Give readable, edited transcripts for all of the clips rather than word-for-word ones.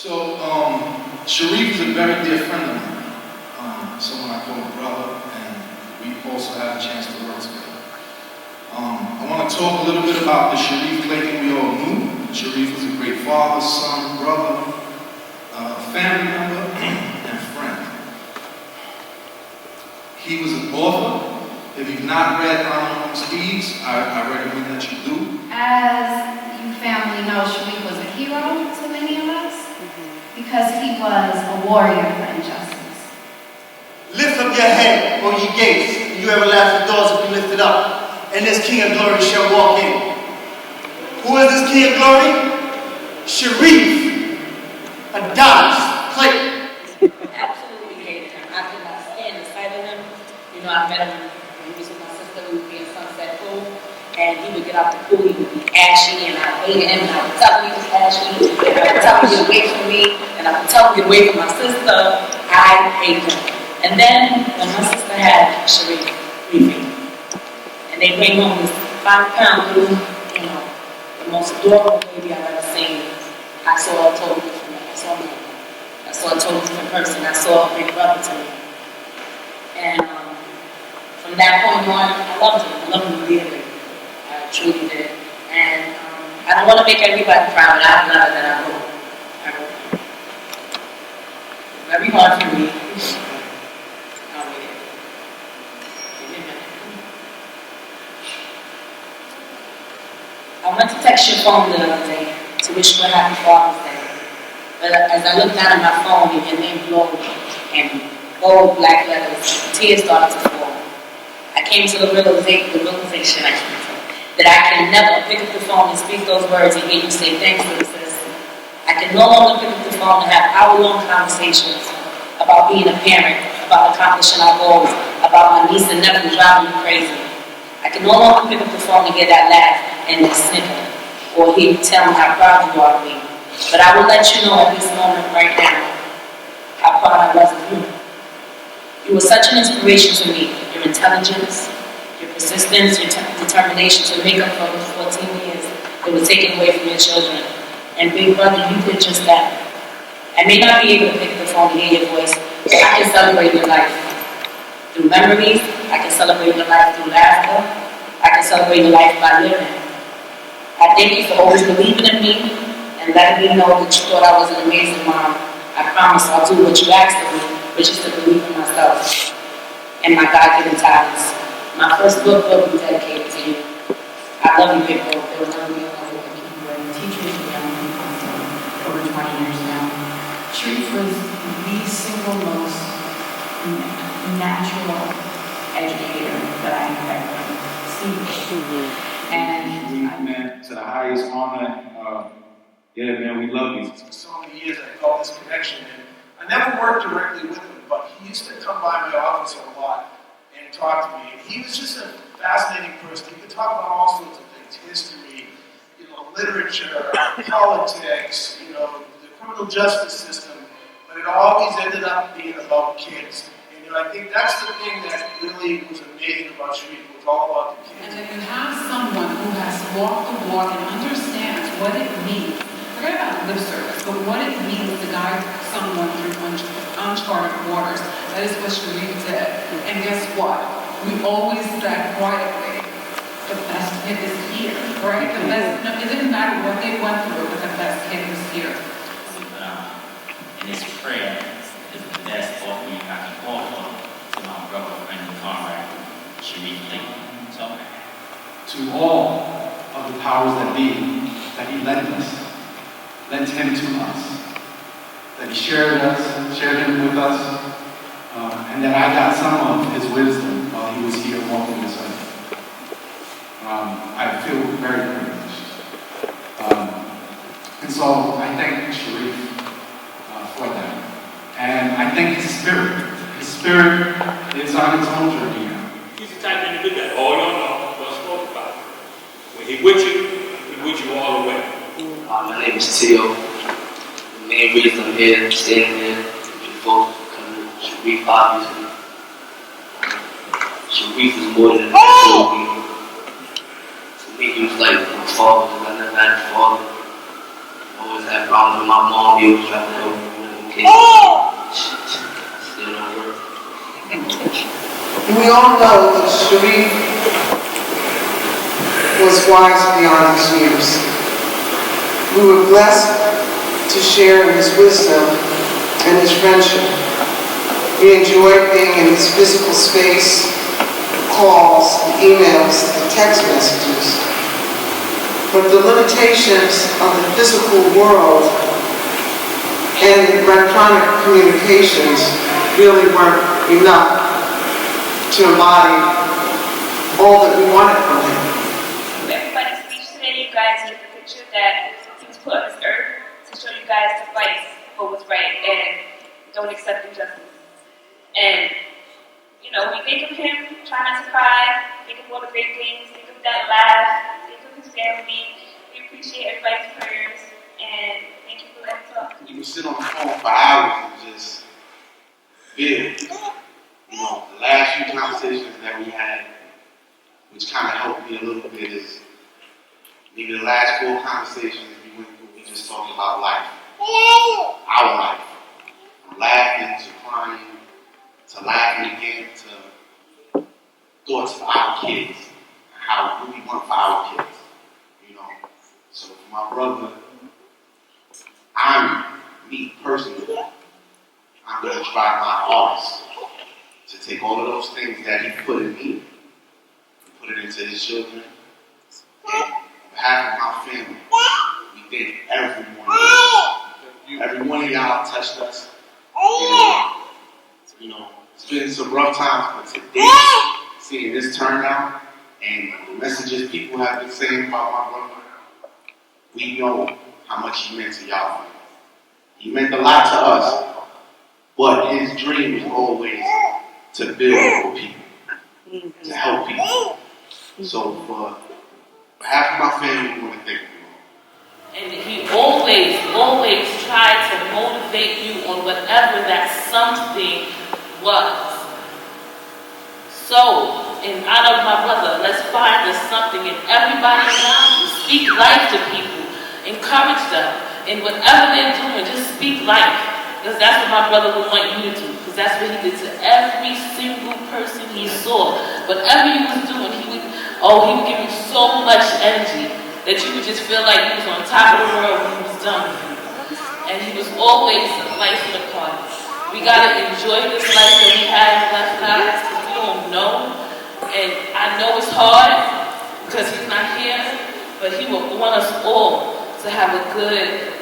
So, Sharief is a very dear friend of mine. Someone I call a brother, and we also had a chance to work together. I want to talk a little bit about the Sharieff Clayton we all knew. Sharief was a great father, son, brother, family member, and friend. He was an author. If you've not read Amongst Thieves, I recommend that you do. As you family know, Sharief was a hero to many of us because he was a warrior for injustice. Lift up your head, O ye gates, and you everlasting doors will be lifted up, and this King of glory shall walk in. Who is this King of glory? Sharieff Clayton. Absolutely hated him. I could not stand the sight of him. You know, I met him when he was with my sister. We would be in Sunset Pool, and he would get out the pool. He would be ashy, and I hated him. And I would tell him he was ashy, and I would tell him to get away from me, and I would tell him to get away from my sister. I hated him. And then when my sister had Sharief, and they bring home this 5-pound little, you know, the most adorable baby I've ever seen, I saw a totally different man. I saw a totally different person. I saw a big brother to me. And from that point on, I loved him. I loved him dearly. I truly did. And I don't want to make everybody cry, but I love it that I wrote. Very hard for me. I'll wait. Give me a minute. I went to text your phone the other day to wish you a happy Father's Day. But as I looked down at my phone, your name glowed and bold black letters, tears started to fall. I came to the realization that I can never pick up the phone and speak those words and hear you say thanks to the system. I can no longer pick up the phone and have hour-long conversations about being a parent, about accomplishing our goals, about my niece and nephew driving me crazy. I can no longer pick up the phone and hear that laugh and that snicker, or hear you tell me how proud you are of me. But I will let you know at this moment right now how proud I was of you. You were such an inspiration to me. Your intelligence, your persistence, your determination to make up for those 14 years that were taken away from your children. And big brother, you did just that. I may not be able to pick up the phone and hear your voice, but I can celebrate your life. Through memories, I can celebrate your life through laughter. I can celebrate your life by living. I thank you for always believing in me and letting me know that you thought I was an amazing mom. I promise I'll do what you asked of me, which is to believe in myself and my God-given talents. My first book will be dedicated to you. I love you, big bro. There will never be another one. Teachers and young people for over 20 years now. Sharief was the single most natural educator that I have ever seen. And man, to the highest honor. Yeah, man, we love you. For so many years I felt this connection, and I never worked directly with him, but he used to come by my office a lot and talk to me. And he was just a fascinating person. He could talk about all sorts of things: history, literature, politics, the criminal justice system. But it always ended up being about kids. And I think that's the thing that really was amazing about Sharief. It was all about the kids. And if you have someone who has walked the walk and understands what it means, forget about lip service, but what it means to guide someone through uncharted waters, that is what Sharief did. And guess what? We always said quietly, the best kid is here, right? The best, it didn't matter what they went through, but the best kid was here. And this prayer is the best offering I can offer to my brother, friend, and comrade, Sharieff Clayton. So, To all of the powers that be, that he lent us, lent him to us, that he shared him with us, and that I got some of his wisdom while he was here walking this earth. I feel very privileged. And so I thank Sharief for that. And I thank his spirit. His spirit is on its own journey now. He's the type of individual that all y'all know, don't smoke about it. When he with you all the way. My name is Tio. The main reason I'm here, standing here with you folks, coming to Sharief, obviously. Sharief is more than a man. To me, he was like my father, and I never had a father. always had problems with my mom. He always tried to help me with the kids. Still don't work. We all know that Sharief was wise beyond his years. We were blessed to share in his wisdom and his friendship. We enjoyed being in his physical space, the calls, the emails, the text messages. But the limitations of the physical world and electronic communications really weren't enough to embody all that we wanted from him. Everybody's speech today, you guys get the picture that he was put on this earth to show you guys to fight for what's right and don't accept injustice. And, you know, we think of him, try not to cry, think of all the great things, think of that laugh, think of his family. We appreciate everybody's prayers, and thank you for letting us talk. You can sit on the phone for hours and just build. You know, the last few conversations that we had, which kind of helped me a little bit, is maybe the last 4 conversations we went through, we just talked about life. Our life. From laughing to crying, to laughing again, to thoughts of our kids, how we want for our kids. You know, so for my brother, me personally, I'm going to try my hardest to take all of those things that he put in me and put it into his children. And on behalf of my family, we thank every one of y'all touched us. You know, it's been some rough times, but today, seeing this turnout and the messages people have been saying about my brother, we know how much he meant to y'all. He meant a lot to us, but his dream was always to build for people, to help people. So for behalf of my family, we want to thank you. And he always tried to motivate you on whatever that something was. So, and out of my brother, let's find the something in everybody around you. Speak life to people. Encourage them. And whatever they're doing, just speak life. Because that's what my brother would want you to do. Because that's what he did to every single person he saw. Whatever he was doing, he would give you so much energy that you would just feel like he was on top of the world when he was done with you. And he was always a life in the party. We gotta enjoy this life that we have left, guys, because we don't know. And I know it's hard because he's not here, but he would want us all to have a good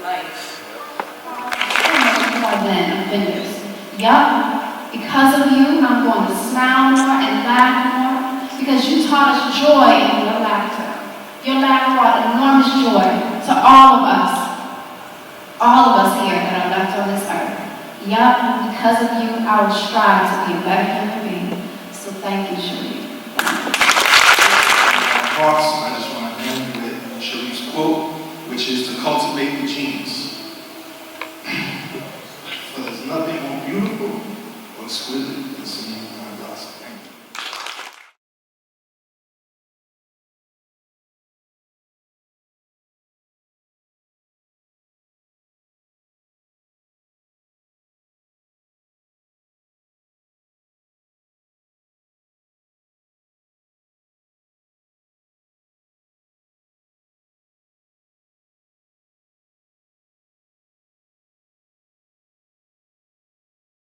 life. More than offenders. Yup, because of you, I'm going to smile more and laugh more because you taught us joy in your laughter. Your laugh brought enormous joy to all of us here that are left on this earth. Yup, because of you, I will strive to be a better human being. So thank you, Sharief. Of course, I just want to end with Sharief's quote, which is to cultivate the genes. For there's nothing more beautiful or exquisite than seeing